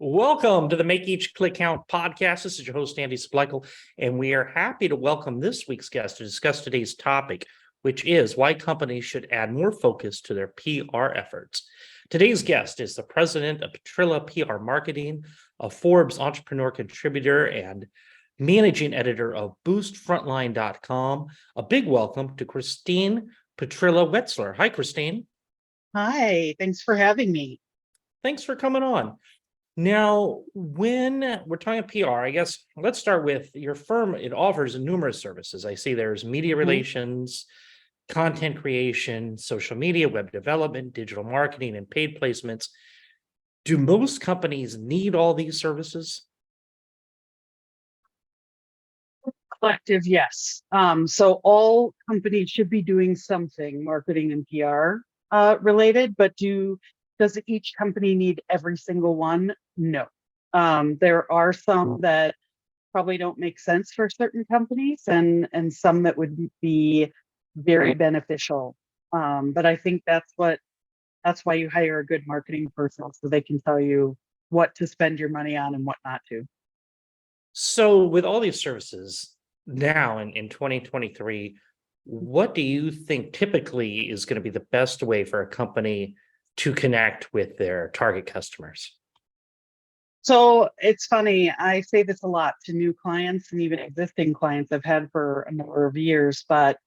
Welcome to the Make Each Click Count podcast. This is your host, Andy Spleichel, and we are happy to welcome this week's guest to discuss today's topic, which is why companies should add more focus to their PR efforts. Today's guest is the president of Pietryla PR Marketing, a Forbes entrepreneur contributor, and managing editor of BoostFrontline.com. A big welcome to Christine Pietryla Wetzler. Hi, Christine. Hi, thanks for having me. Thanks for coming on. Now, when we're talking PR, I guess let's start with your firm. It offers numerous services. I see there's media relations, content creation, social media, web development, digital marketing, and paid placements. Do most companies need all these services? Collective, yes. So all companies should be doing something marketing and PR related, but does each company need every single one? No. There are some that probably don't make sense for certain companies and some that would be very beneficial. But I think that's why you hire a good marketing person, so they can tell you what to spend your money on and what not to. So with all these services now in 2023, what do you think typically is going to be the best way for a company to connect with their target customers? So it's funny, I say this a lot to new clients and even existing clients I've had for a number of years, but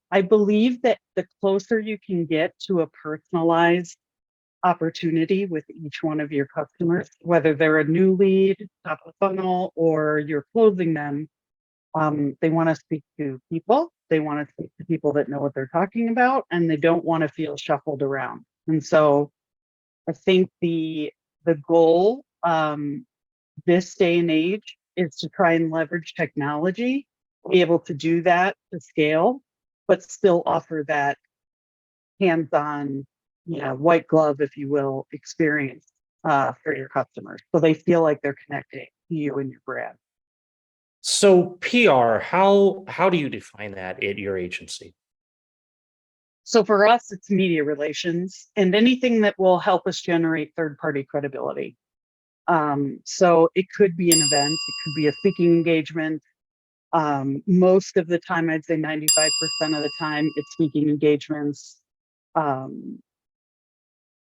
I believe that the closer you can get to a personalized opportunity with each one of your customers, whether they're a new lead, top of the funnel, or you're closing them, they want to speak to people. They want to speak to people that know what they're talking about, and they don't want to feel shuffled around. And so I think the goal this day and age is to try and leverage technology, be able to do that to scale, but still offer that hands-on, white glove, if you will, experience for your customers, so they feel like they're connecting to you and your brand. So PR, how do you define that at your agency? So for us, it's media relations and anything that will help us generate third-party credibility. So it could be an event, it could be a speaking engagement. Most of the time, I'd say 95% of the time, it's speaking engagements,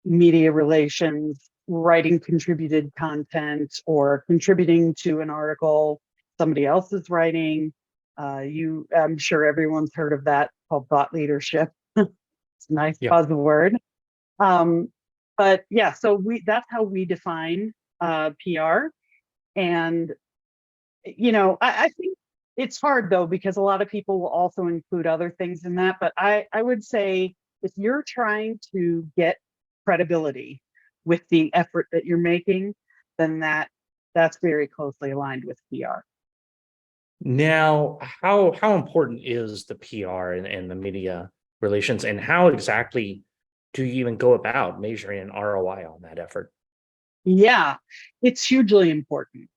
media relations, writing contributed content, or contributing to an article somebody else is writing. I'm sure everyone's heard of that, called thought leadership. It's a nice buzzword. But yeah, so that's how we define PR. And I think it's hard though, because a lot of people will also include other things in that. But I would say if you're trying to get credibility with the effort that you're making, then that's very closely aligned with PR. Now, how important is the PR and the media relations, and how exactly do you even go about measuring an ROI on that effort? Yeah, it's hugely important.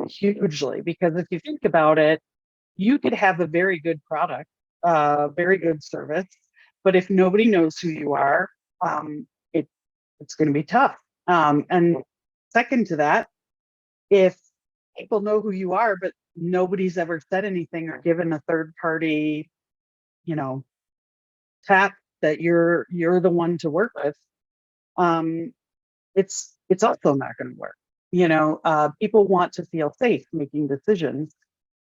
Hugely, because if you think about it, you could have a very good product, very good service, but if nobody knows who you are, it's going to be tough. And second to that, if people know who you are, but nobody's ever said anything or given a third party, tap that you're the one to work with, it's also not going to work. People want to feel safe making decisions.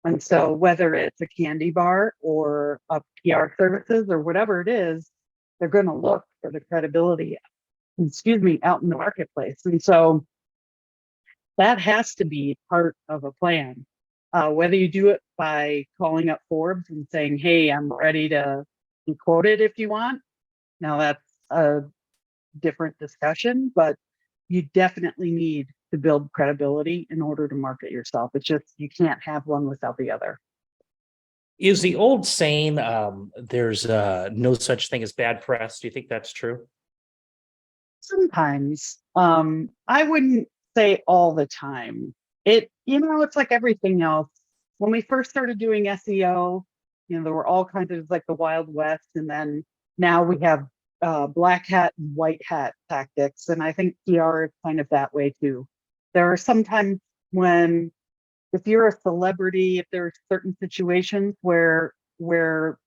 And so whether it's a candy bar or a PR services or whatever it is, they're going to look for the credibility, out in the marketplace. And so that has to be part of a plan. Whether you do it by calling up Forbes and saying, hey, I'm ready to be quoted if you want. Now that's a different discussion, but you definitely need to build credibility in order to market yourself. It's just, you can't have one without the other. Is the old saying, there's no such thing as bad press? Do you think that's true? Sometimes. I wouldn't say all the time. It's like everything else. When we first started doing SEO, there were all kinds of like the Wild West, and then now we have black hat and white hat tactics. And I think PR is kind of that way too. There are sometimes when, if you're a celebrity, if there are certain situations where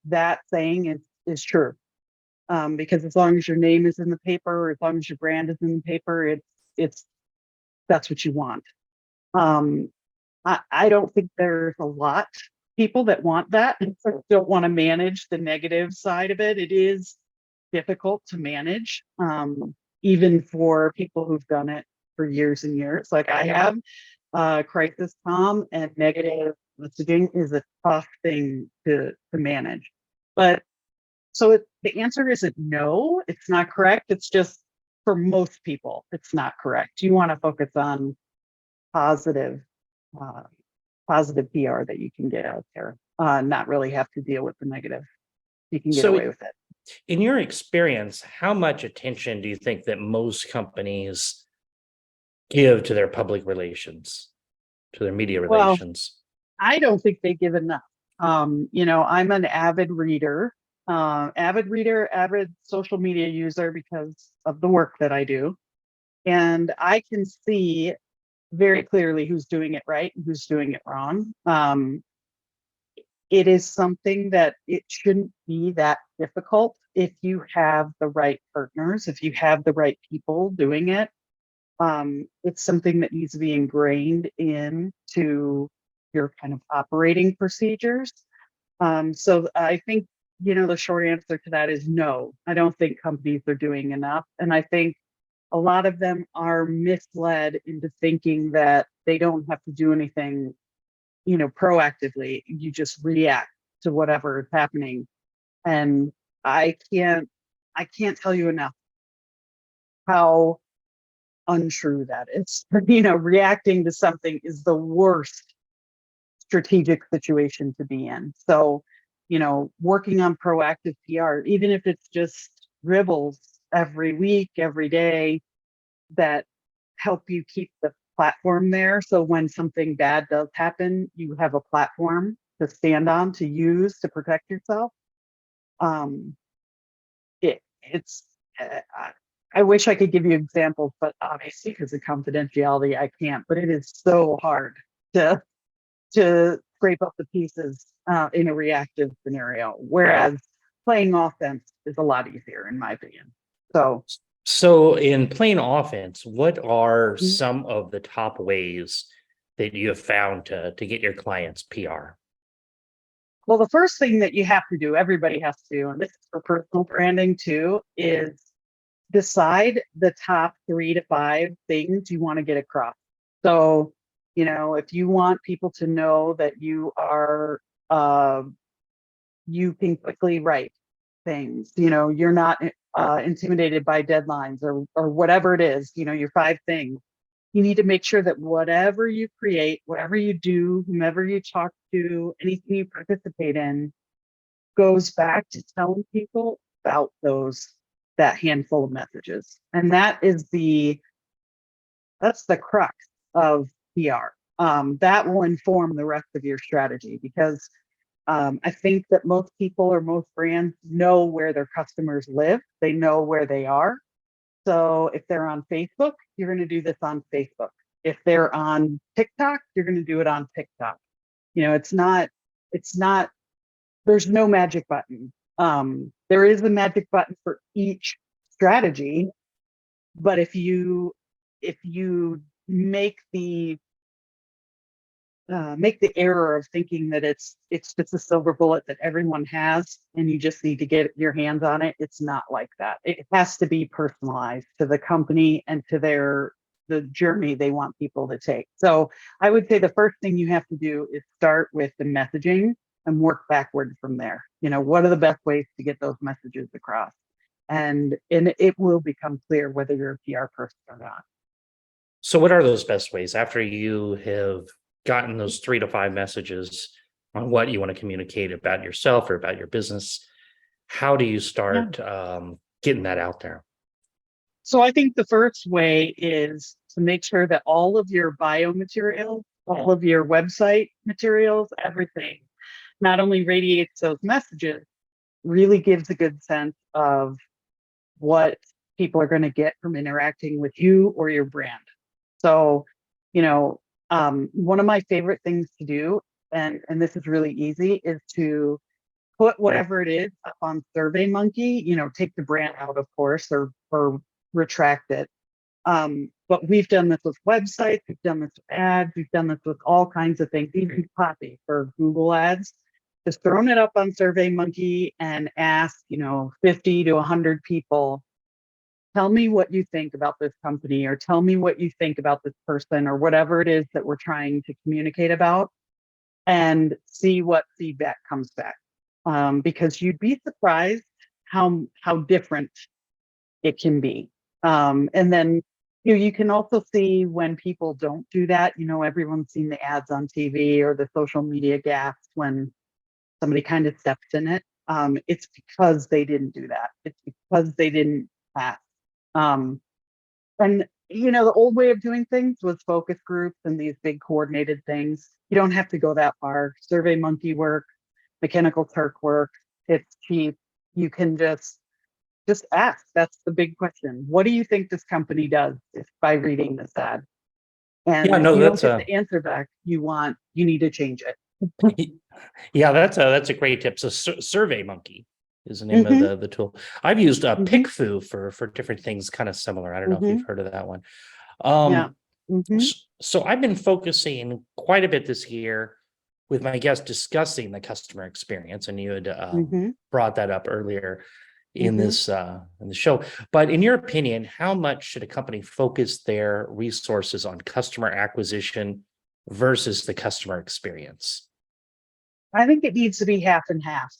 that saying is true, because as long as your name is in the paper, or as long as your brand is in the paper, it's that's what you want. Um, I don't think there's a lot people that want that, don't want to manage the negative side of it. It is difficult to manage, even for people who've done it for years and years. Like I have, crisis calm and negative messaging is a tough thing to manage. But the answer isn't no, it's not correct. It's just for most people, it's not correct. You want to focus on positive, uh, positive PR that you can get out there, not really have to deal with the negative. You can get So, away with it. in your experience, how much attention do you think that most companies give to their public relations, to their media Well, relations? I don't think they give enough. I'm an avid social media user because of the work that I do. And I can see very clearly who's doing it right and who's doing it wrong. It is something that it shouldn't be that difficult if you have the right partners, if you have the right people doing it. It's something that needs to be ingrained into your kind of operating procedures. So I think, the short answer to that is no. I don't think companies are doing enough. And I think a lot of them are misled into thinking that they don't have to do anything, proactively. You just react to whatever is happening. And I can't, I can't tell you enough how untrue that is. Reacting to something is the worst strategic situation to be in. So, working on proactive PR, even if it's just dribbles every week, every day, that help you keep the platform there. So when something bad does happen, you have a platform to stand on, to use to protect yourself. Um, it's, I wish I could give you examples, but obviously because of confidentiality, I can't. But it is so hard to scrape up the pieces in a reactive scenario, whereas playing offense is a lot easier, in my opinion. So, in playing offense, what are Mm, some of the top ways that you have found to get your clients PR? well, the first thing that you have to do, everybody has to do, and this is for personal branding too, is decide the top 3 to 5 things you want to get across. So, if you want people to know that uh, you can quickly write things, you're not intimidated by deadlines or whatever it is, your 5 things. You need to make sure that whatever you create, whatever you do, whomever you talk to, anything you participate in, goes back to telling people about that handful of messages. And that's the crux of PR. That will inform the rest of your strategy, because I think that most people or most brands know where their customers live. They know where they are. So if they're on Facebook, you're going to do this on Facebook. If they're on TikTok, you're going to do it on TikTok. It's not, there's no magic button. There is a magic button for each strategy, but if you make the error of thinking that it's just a silver bullet that everyone has and you just need to get your hands on it, it's not like that. It has to be personalized to the company and to the journey they want people to take. So I would say the first thing you have to do is start with the messaging and work backward from there. What are the best ways to get those messages across? And it will become clear whether you're a PR person or not. So, what are those best ways after you have gotten those 3 to 5 messages on what you want to communicate about yourself or about your business? How do you Yeah. start getting that out there? So I think the first way is to make sure that all of your bio materials, all of your website materials, everything not only radiates those messages, really gives a good sense of what people are going to get from interacting with you or your brand. So You know, one of my favorite things to do, and this is really easy, is to put whatever it is up on SurveyMonkey. Take the brand out, of course, or retract it. But we've done this with websites, we've done this with ads, we've done this with all kinds of things, even copy for Google ads. Just thrown it up on SurveyMonkey and asked, 50 to 100 people, tell me what you think about this company, or tell me what you think about this person, or whatever it is that we're trying to communicate about, and see what feedback comes back. Because you'd be surprised how different it can be. And then you can also see when people don't do that. Everyone's seen the ads on TV or the social media gaffes when somebody kind of steps in it. It's because they didn't do that. It's because they didn't ask. And the old way of doing things was focus groups and these big coordinated things. You don't have to go that far. SurveyMonkey work, Mechanical Turk work. It's cheap. You can just ask. That's the big question. What do you think this company does by reading this ad? And Yeah, if no, you don't that's get the answer back you want, you need to change it. yeah, that's a great tip. So SurveyMonkey is the name of Mm-hmm, the tool. I've used mm-hmm, PickFu for different things, kind of similar. I don't know if mm-hmm, you've heard of that one. yeah. Mm-hmm, So I've been focusing quite a bit this year with my guests discussing the customer experience, and you had mm-hmm, brought that up earlier in mm-hmm. this in the show. But in your opinion, how much should a company focus their resources on customer acquisition versus the customer experience? I think it needs to be half and half,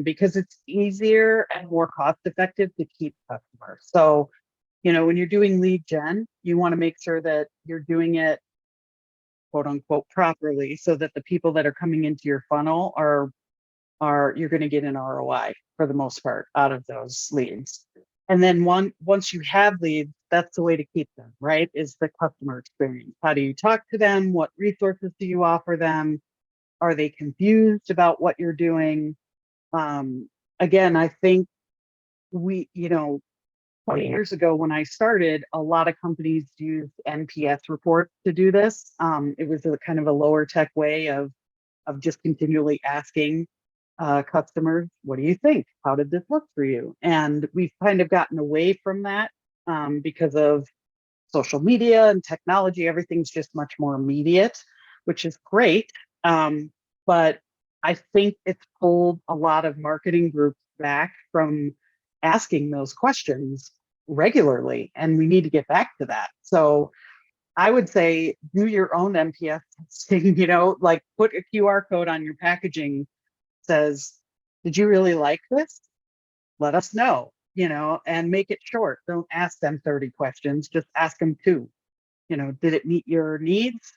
because it's easier and more cost effective to keep customers. So, when you're doing lead gen, you want to make sure that you're doing it quote unquote properly, so that the people that are coming into your funnel are you're going to get an ROI for the most part out of those leads. And then once you have leads, that's the way to keep them, right? Is the customer experience. How do you talk to them? What resources do you offer them? Are they confused about what you're doing? Again, I think 20 years ago when I started, a lot of companies used NPS reports to do this. It was a kind of a lower tech way of just continually asking customers, what do you think? How did this look for you? And we've kind of gotten away from that, because of social media and technology. Everything's just much more immediate, which is great. But I think it's pulled a lot of marketing groups back from asking those questions regularly. And we need to get back to that. So I would say do your own NPS testing, like put a QR code on your packaging, says, did you really like this? Let us know, and make it short. Don't ask them 30 questions, just ask them two. Did it meet your needs?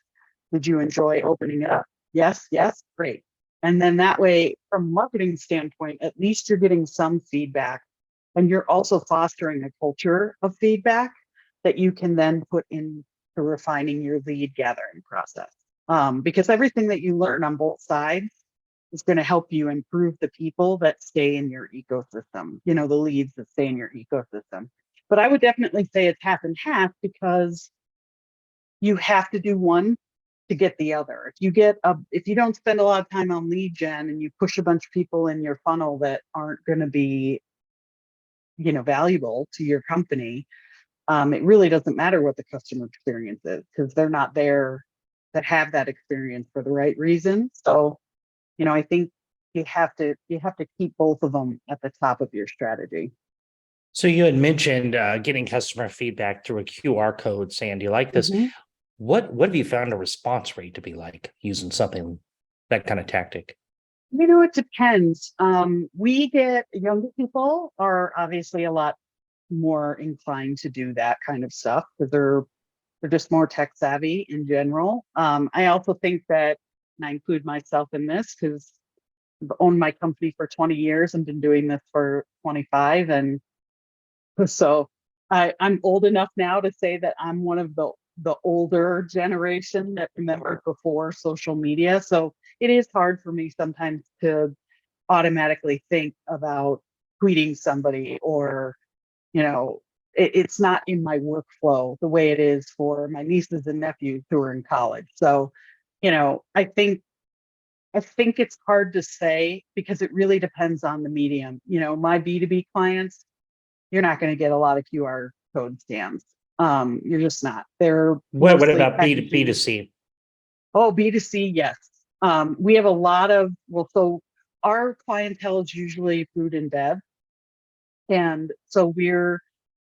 Did you enjoy opening it up? Yes, yes, great. And then that way, from a marketing standpoint, at least you're getting some feedback. And you're also fostering a culture of feedback that you can then put into refining your lead gathering process. Because everything that you learn on both sides is going to help you improve the people that stay in your ecosystem, the leads that stay in your ecosystem. But I would definitely say it's half and half, because you have to do one to get the other. If you don't spend a lot of time on lead gen and you push a bunch of people in your funnel that aren't going to be, valuable to your company, it really doesn't matter what the customer experience is, because they're not there to have that experience for the right reason. So, I think you have to keep both of them at the top of your strategy. So you had mentioned getting customer feedback through a QR code, saying, "Do you like this?" Mhm. What have you found a response rate to be like using something that kind of tactic? It depends. We get younger people are obviously a lot more inclined to do that kind of stuff because they're just more tech savvy in general. I also think that, and I include myself in this because I've owned my company for 20 years and been doing this for 25. And so I'm old enough now to say that I'm one of the older generation that remembered before social media. So it is hard for me sometimes to automatically think about tweeting somebody or, you know, it's not in my workflow the way it is for my nieces and nephews who are in college. So, I think it's hard to say because it really depends on the medium. My B2B clients, you're not going to get a lot of QR code scans. You're just not. They're What mostly about packaging. B2C? Oh, B2C, yes. We have a lot of, well, so our clientele is usually food and bev. And so we're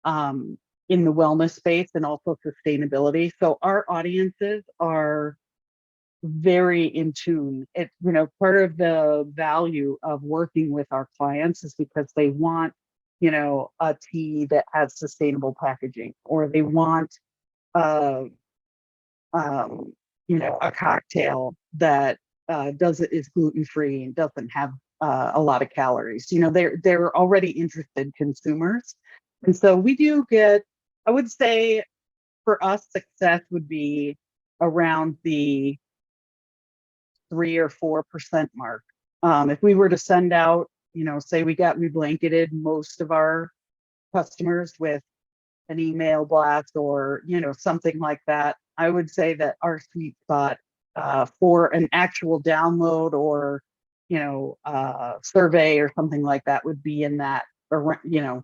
in the wellness space and also sustainability. So our audiences are very in tune. Part of the value of working with our clients is because they want, a tea that has sustainable packaging, or they want, uh, um, a cocktail that is gluten free and doesn't have a lot of calories. They're already interested consumers, and so we do get. I would say for us, success would be around the 3 or 4% mark. If we were to send out, say we blanketed most of our customers with an email blast or something like that, I would say that our sweet spot for an actual download or survey or something like that would be in that around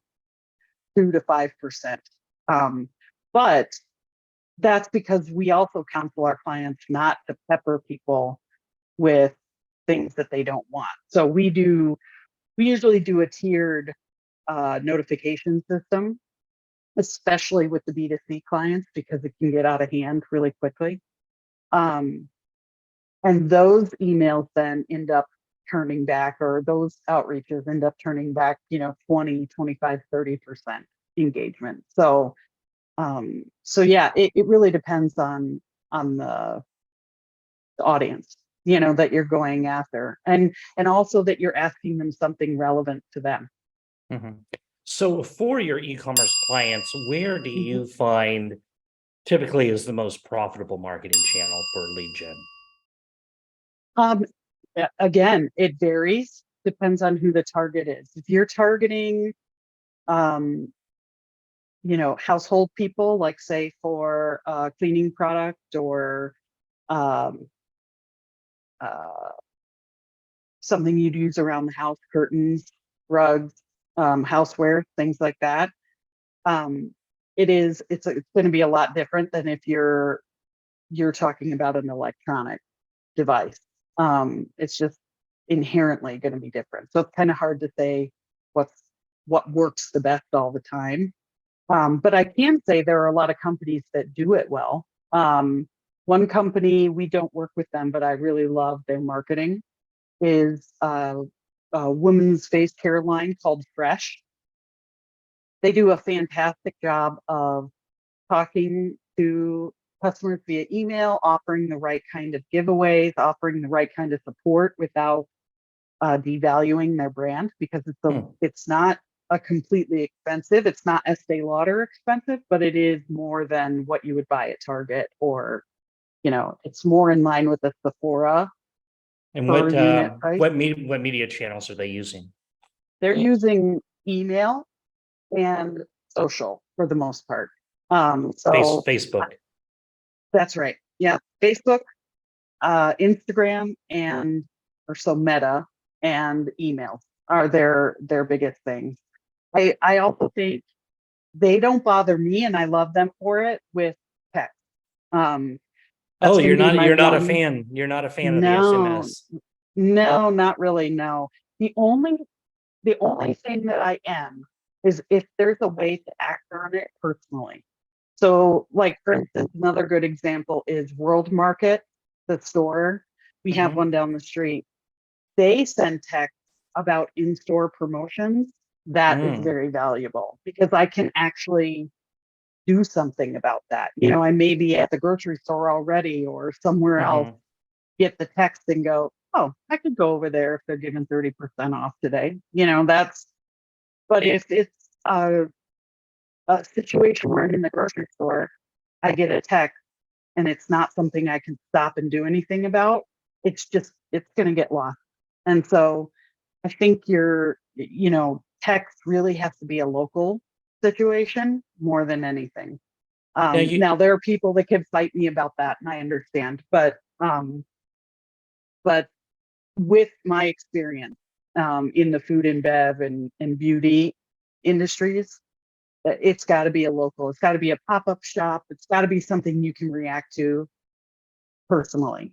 2 to 5%. But that's because we also counsel our clients not to pepper people with things that they don't want. So we usually do a tiered notification system, especially with the B2C clients, because it can get out of hand really quickly. And those emails then end up turning back, or those outreaches end up turning back, 20, 25, 30% engagement. So yeah, it really depends on the audience, that you're going after, and also that you're asking them something relevant to them. Mhm. So for your e-commerce clients, where do Mhm. you find typically is the most profitable marketing channel for lead gen? Um, Again, it varies, depends on who the target is. If you're targeting, um, household people, like say for a cleaning product or um, uh, something you'd use around the house, curtains, rugs, houseware, things like that. Um, it's going to be a lot different than if you're talking about an electronic device. It's just inherently going to be different. So it's kind of hard to say what works the best all the time. But I can say there are a lot of companies that do it well. One company, we don't work with them, but I really love their marketing, is a women's face care line called Fresh. They do a fantastic job of talking to customers via email, offering the right kind of giveaways, offering the right kind of support without devaluing their brand, because it's not a completely expensive. It's not Estee Lauder expensive, but it is more than what you would buy at Target, or it's more in line with a Sephora And per unit price. what media channels are they using? They're using email and social for the most part. So Facebook. that's right. Yeah, Facebook, Instagram, or so Meta and email are their biggest things. I also think they don't bother me, and I love them for it with text. Um, Oh, that's going to be my you're not a one. fan. You're not a fan of the No, SMS. no, not really. No, the only the only thing that I am is if there's a way to act on it personally. So, like for instance, another good example is World Market, the store. We have Mhm. one down the street. They send texts about in-store promotions. That is Mm. very valuable because I can actually do something about that. I may be at the grocery store already or somewhere else, Mhm. get the text and go, oh, I could go over there if they're giving 30% off today. But if it's a situation where I'm in the grocery store, I get a text and it's not something I can stop and do anything about, it's going to get lost. And so I think text really has to be a local situation more than anything. Now you, Now there are people that can fight me about that, and I understand, but with my experience in the food and bev and beauty industries, it's got to be a local, it's got to be a pop-up shop, it's got to be something you can react to personally.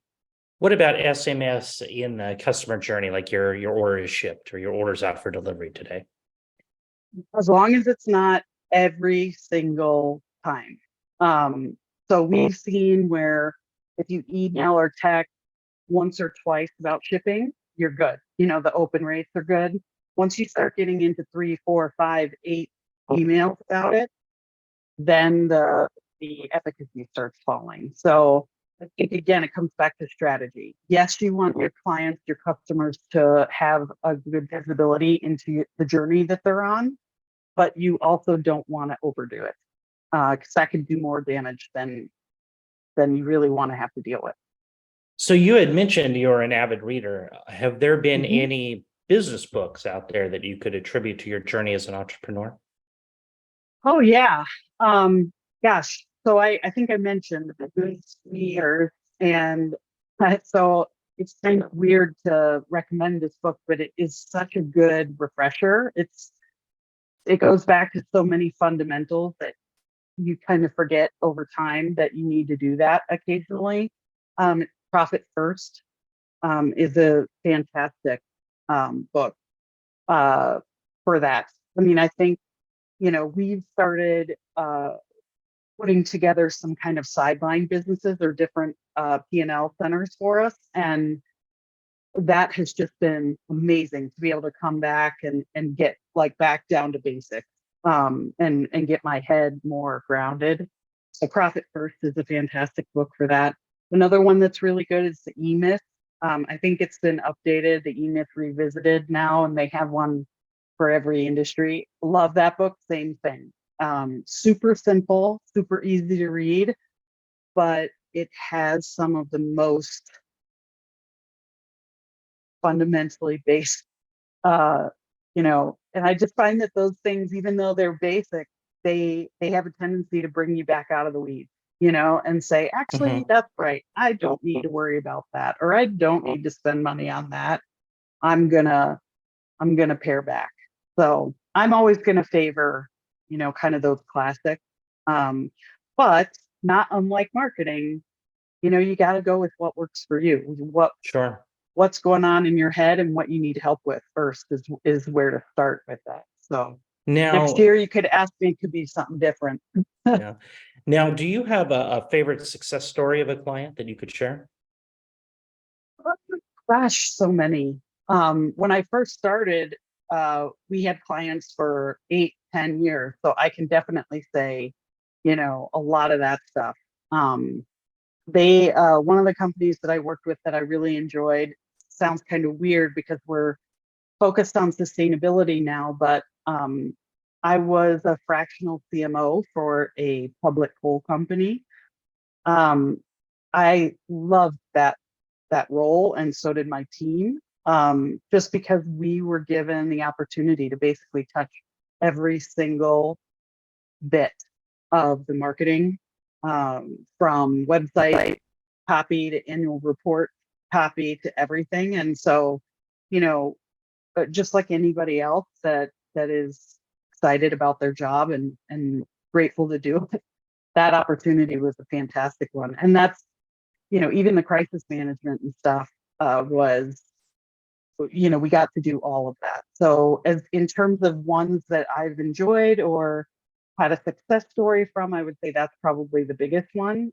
what about SMS in the customer journey, like your order is shipped or your order's out for delivery today? As long as it's not every single time. So we've seen where if you email or text once or twice about shipping, you're good. You know, the open rates are good. Once you start getting into 3, 4, 5, 8 emails about it, then the efficacy starts falling. So I think again, it comes back to strategy. Yes, you want your clients, your customers to have a good visibility into the journey that they're on, but you also don't want to overdo it because that can do more damage than you really want to have to deal with. So you had mentioned you're an avid reader. Have there been Mhm. any business books out there that you could attribute to your journey as an entrepreneur? Oh yeah. Gosh. So I think I mentioned the business years, and so it's kind of weird to recommend this book, but it is such a good refresher. It goes back to so many fundamentals that you kind of forget over time that you need to do that occasionally. Profit First is a fantastic book for that. I mean, I think, you know, we've started putting together some kind of sideline businesses or different P&L centers for us. And that has just been amazing to be able to come back and get like back down to basics and get my head more grounded. So Profit First is a fantastic book for that. Another one that's really good is the E-Myth. I think it's been updated, the E-Myth Revisited now, and they have one for every industry. Love that book, same thing. Super simple, super easy to read, but it has some of the most fundamentally based, uh, and I just find that those things, even though they're basic, they have a tendency to bring you back out of the weeds, and say, actually, Mhm. that's right. I don't need to worry about that, or I don't need to spend money on that. I'm gonna pare back. So I'm always gonna favor, kind of those classics. Um, but not unlike marketing, you got to go with what works for you. Sure. What's going on in your head and what you need help with first is where to start with that. So next Now, year you could ask me, it could be something different. yeah. Now, do you have a favorite success story of a client that you could share? Gosh, so many. When I first started, we had clients for 8, 10 years. So I can definitely say, a lot of that stuff. One of the companies that I worked with that I really enjoyed, sounds kind of weird because we're focused on sustainability now, but I was a fractional CMO for a public coal company. Um, I loved that role, and so did my team. Just because we were given the opportunity to basically touch every single bit of the marketing, from website copy to annual report copy to everything. And so, you know, but just like anybody else that is excited about their job and grateful to do it, that opportunity was a fantastic one. And that's, even the crisis management and stuff was, we got to do all of that. So as in terms of ones that I've enjoyed or had a success story from, I would say that's probably the biggest one.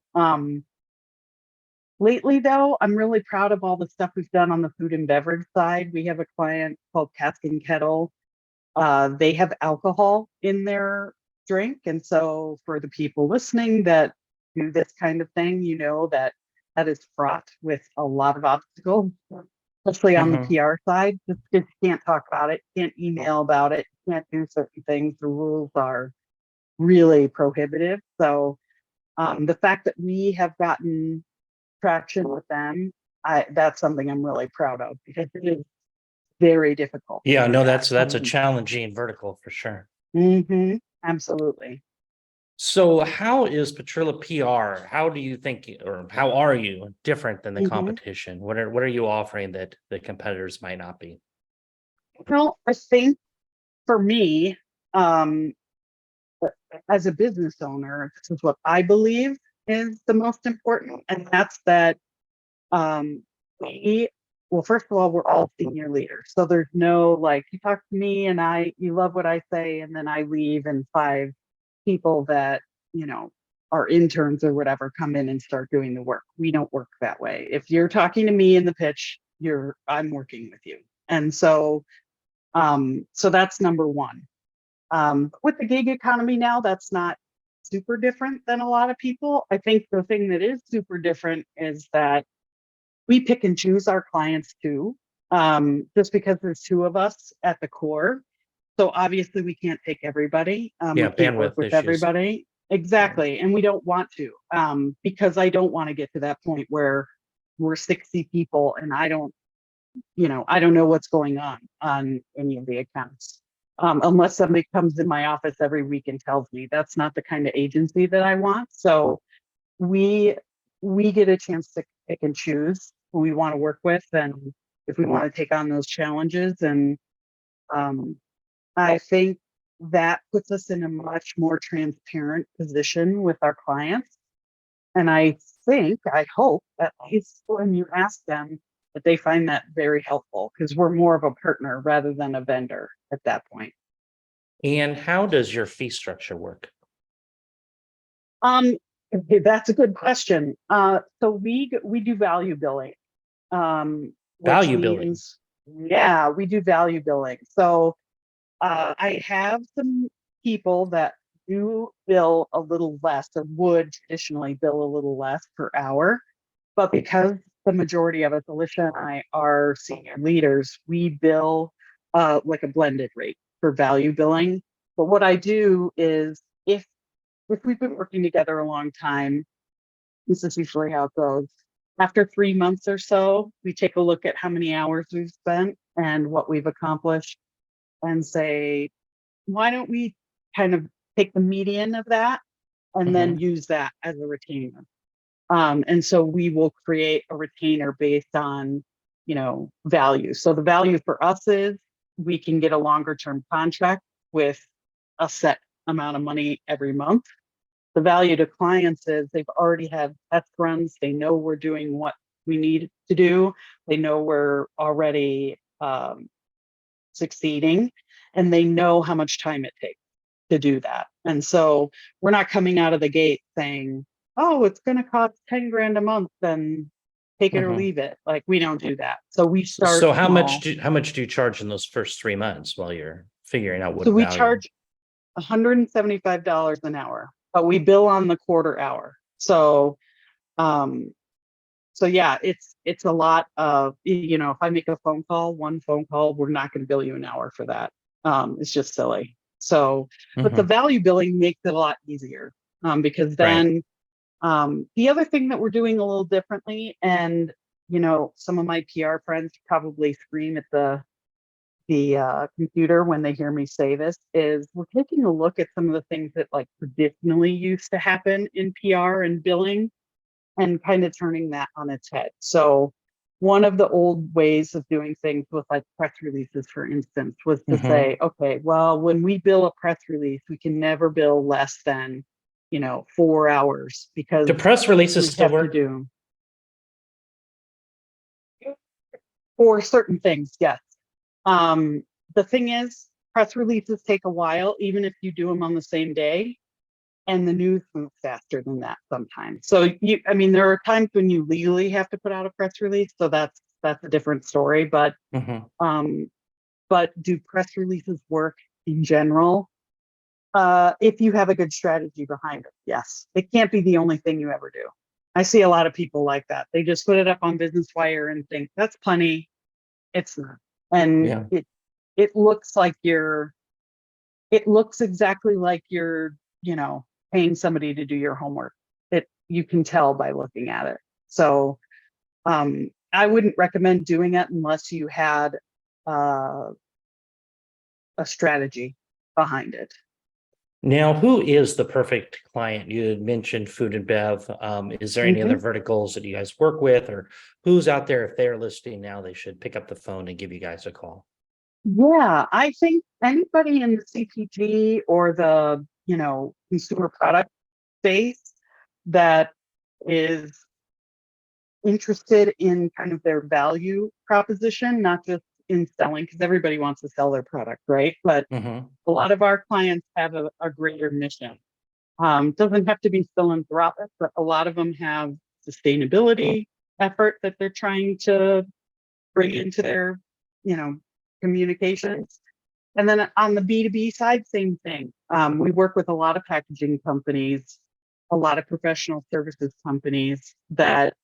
Lately, though, I'm really proud of all the stuff we've done on the food and beverage side. We have a client called Cask and Kettle. They have alcohol in their drink. And so for the people listening that do this kind of thing, that is fraught with a lot of obstacles, especially on the Mhm. PR side. Just because you can't talk about it, can't email about it, can't do certain things. The rules are really prohibitive. So the fact that we have gotten traction with them, that's something I'm really proud of because it is very difficult to Yeah, do no, that. that's a challenging vertical for sure. Mm-hmm. Absolutely. So how is Pietryla PR? How do you think, or how are you different than the Mhm. competition? What are you offering that the competitors might not be? Well, I think for me, um, as a business owner, this is what I believe is the most important, and that's that um, we, well, first of all, we're all senior leaders, so there's no like you talk to me and you love what I say, and then I leave, and five people that you know are interns or whatever come in and start doing the work. We don't work that way. If you're talking to me in the pitch, I'm working with you, and so that's number one. With the gig economy now, that's not super different than a lot of people. I think the thing that is super different is that we pick and choose our clients too, just because there's two of us at the core. So obviously we can't take everybody. Yeah, We can't work bandwidth with issues. everybody. Yeah. Exactly. And we don't want to, because I don't want to get to that point where we're 60 people and I don't know what's going on any of the accounts. Unless somebody comes in my office every week and tells me that's not the kind of agency that I want. So we we get a chance to pick and choose who we want to work with and if we want to take on those challenges. And um, I think that puts us in a much more transparent position with our clients. And I hope at least when you ask them that they find that very helpful because we're more of a partner rather than a vendor at that point. And how does your fee structure work? Um, okay, that's a good question. So we do value billing, which Value billing. means yeah, we do value billing. So I have some people that do bill a little less or would traditionally bill a little less per hour. But because the majority of us, Alicia and I, are senior leaders, we bill like a blended rate for value billing. But what I do is if we've been working together a long time, this is usually how it goes. After 3 months or so, we take a look at how many hours we've spent and what we've accomplished and say, why don't we kind of take the median of that and then Mhm. use that as a retainer? And so we will create a retainer based on, value. So the value for us is we can get a longer term contract with a set amount of money every month. The value to clients is they've already had test runs. They know we're doing what we need to do. They know we're already succeeding, and they know how much time it takes to do that. And so we're not coming out of the gate saying, oh, it's going to cost 10 grand a month, then take it or Mhm. leave it. Like we don't do that. So we start So small. how much do you charge in those first 3 months while you're figuring out So what we value? charge $175 an hour, but we bill on the quarter hour. Um, so yeah, it's a lot of, if I make a phone call, one phone call, we're not going to bill you an hour for that. It's just silly. So, but the Mhm. value billing makes it a lot easier, because Right. then the other thing that we're doing a little differently, and some of my PR friends probably scream at the computer when they hear me say this, is we're taking a look at some of the things that like traditionally used to happen in PR and billing and kind of turning that on its head. So one of the old ways of doing things with like press releases, for instance, was to Mhm. say, okay, well, when we bill a press release, we can never bill less than, 4 hours Do because press releases we still have to work? do for certain things. Yes. Um, the thing is, press releases take a while, even if you do them on the same day. And the news moves faster than that sometimes. So I mean, there are times when you legally have to put out a press release, so that's a different story. Mhm. Um, but do press releases work in general? If you have a good strategy behind it, yes. It can't be the only thing you ever do. I see a lot of people like that. They just put it up on Business Wire and think that's plenty. It's not, and Yeah. it looks like it looks exactly like you're, paying somebody to do your homework. You can tell by looking at it. So I wouldn't recommend doing it unless you had uh, a strategy behind it. Now, who is the perfect client? You had mentioned food and bev. Is there any other Mhm. verticals that you guys work with, or who's out there? If they're listening now, they should pick up the phone and give you guys a call. Yeah, I think anybody in the CPG or the, consumer product space that is interested in kind of their value proposition, not just in selling, because everybody wants to sell their product, right? But Hmm. a lot of our clients have a greater mission. Doesn't have to be philanthropic, but a lot of them have sustainability effort that they're trying to bring into their, you know, communications. And then on the B2B side, same thing. We work with a lot of packaging companies, a lot of professional services companies that,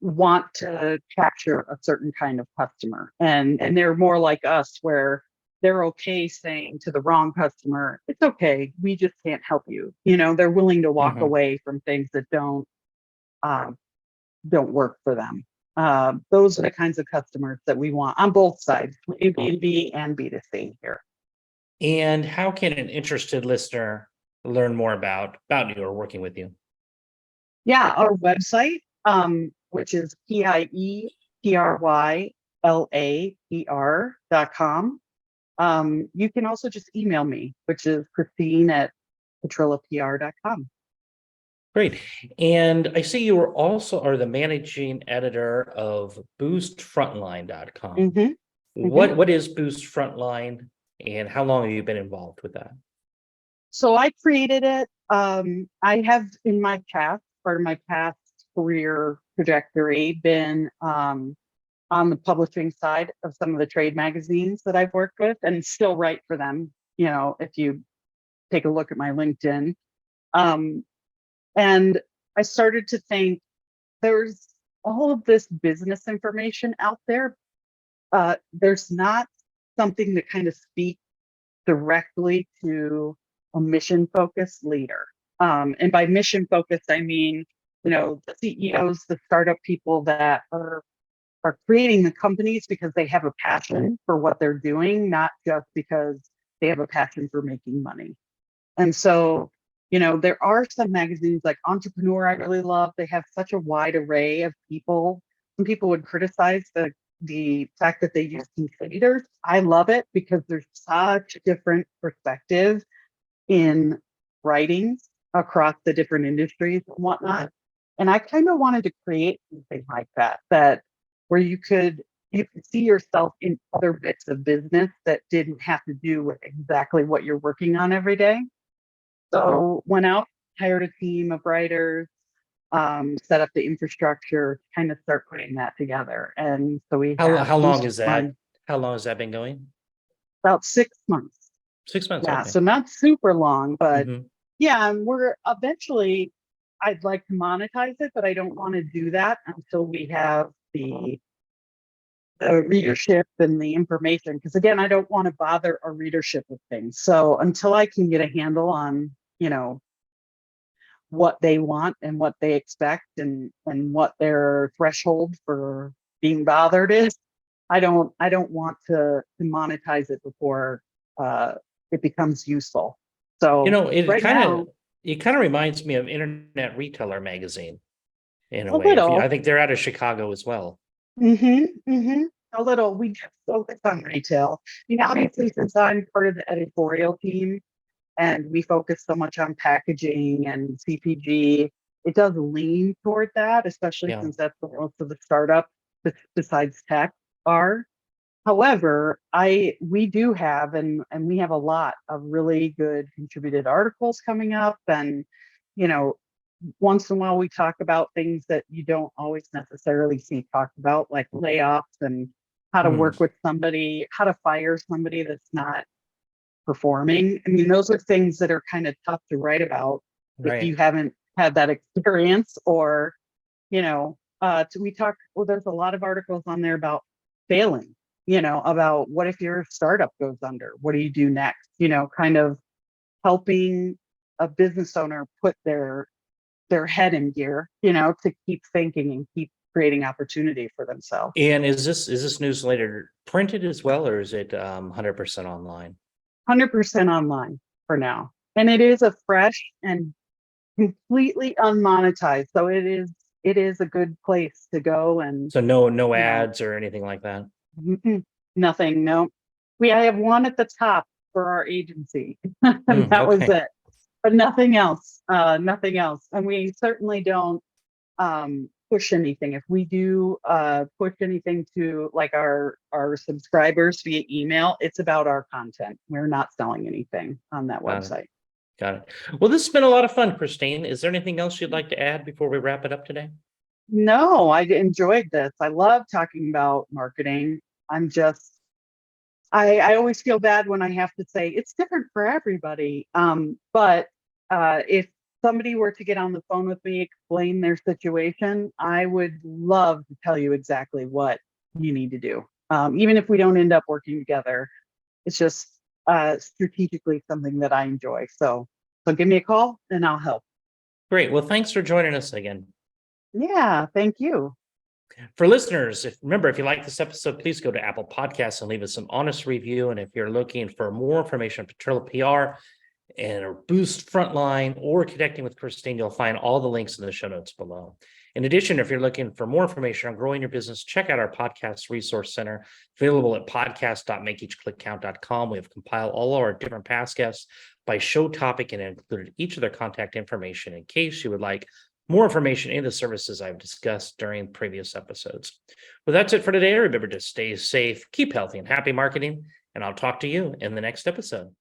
want to capture a certain kind of customer. And they're more like us where they're okay saying to the wrong customer, it's okay, we just can't help you. They're willing to walk Hmm. away from things that um, don't work for them. Those are the kinds of customers that we want on both sides, B2B and B2C here. And how can an interested listener learn more about you or working with you? Yeah, our website, which is Pietryla.com. You can also just email me, which is Christine@PetrylaPR.com. Great. And I see you are the managing editor of boostfrontline.com. Mm-hmm, mm-hmm. What is Boost Frontline and how long have you been involved with that? So I created it. I have in my past, part of my past career trajectory, been on the publishing side of some of the trade magazines that I've worked with and still write for them. If you take a look at my LinkedIn. Um, and I started to think there's all of this business information out there. There's not something that kind of speaks directly to a mission focused leader. And by mission focused, I mean, the CEOs, the startup people that are creating the companies because they have a passion for what they're doing, not just because they have a passion for making money. And so, there are some magazines like Entrepreneur I really love. They have such a wide array of people. Some people would criticize the fact that they use contributors. I love it because there's such different perspectives in writings across the different industries and whatnot. And I kind of wanted to create something like that where you could see yourself in other bits of business that didn't have to do with exactly what you're working on every day. So went out, hired a team of writers, set up the infrastructure, kind of start putting that together. And so we have How long Boost is that? Fund How long has that been going? about 6 months. 6 months. Yeah, Okay. so not super long, but Hmm. yeah, and we're eventually, I'd like to monetize it, but I don't want to do that until we have the readership and the information. Because again, I don't want to bother our readership with things. So until I can get a handle on, what they want and what they expect and what their threshold for being bothered is, I don't want to monetize it before it becomes useful. You So know, right now, it kind of reminds me of Internet Retailer magazine in a a way. I little, think they're out of Chicago as well. hmm hmm a little. We just focus on retail. Obviously, since I'm part of the editorial team and we focus so much on packaging and CPG, it does lean toward that, especially Yeah. since that's what most of the startups besides tech are. However, we do have and we have a lot of really good contributed articles coming up, and you know once in a while we talk about things that you don't always necessarily see talked about, like layoffs and how to Hmm. work with somebody, how to fire somebody that's not performing. I mean, those are things that are kind of tough to write about if Right. you haven't had that experience, or we talk, well, there's a lot of articles on there about failing, about what if your startup goes under, what do you do next, kind of helping a business owner put their head in gear, to keep thinking and keep creating opportunity for themselves. And is this newsletter printed as well, or is it 100% online? 100% online for now. And it is a fresh and completely unmonetized. So it is a good place to go and So no you know, ads or anything like that. nothing. No, I have one at the top for our agency, and that was Okay. it. But nothing else. Nothing else. And we certainly don't push anything. If we do push anything to like our subscribers via email, it's about our content. We're not selling anything on that Got it. website. Got it. Well, this has been a lot of fun, Christine. Is there anything else you'd like to add before we wrap it up today? No, I enjoyed this. I love talking about marketing. I'm just I always feel bad when I have to say it's different for everybody. But if somebody were to get on the phone with me, explain their situation, I would love to tell you exactly what you need to do. Even if we don't end up working together, it's just strategically something that I enjoy. So give me a call and I'll help. Great. Well, thanks for joining us again. Yeah, thank you. For listeners, remember, if you like this episode, please go to Apple Podcasts and leave us an honest review. And if you're looking for more information on Pietryla PR and a boost frontline or connecting with Christine, you'll find all the links in the show notes below. In addition, if you're looking for more information on growing your business, check out our podcast resource center available at podcast.makeeachclickcount.com. We have compiled all our different past guests by show topic and included each of their contact information in case you would like more information in the services I've discussed during previous episodes. Well, that's it for today. Remember to stay safe, keep healthy, and happy marketing, and I'll talk to you in the next episode.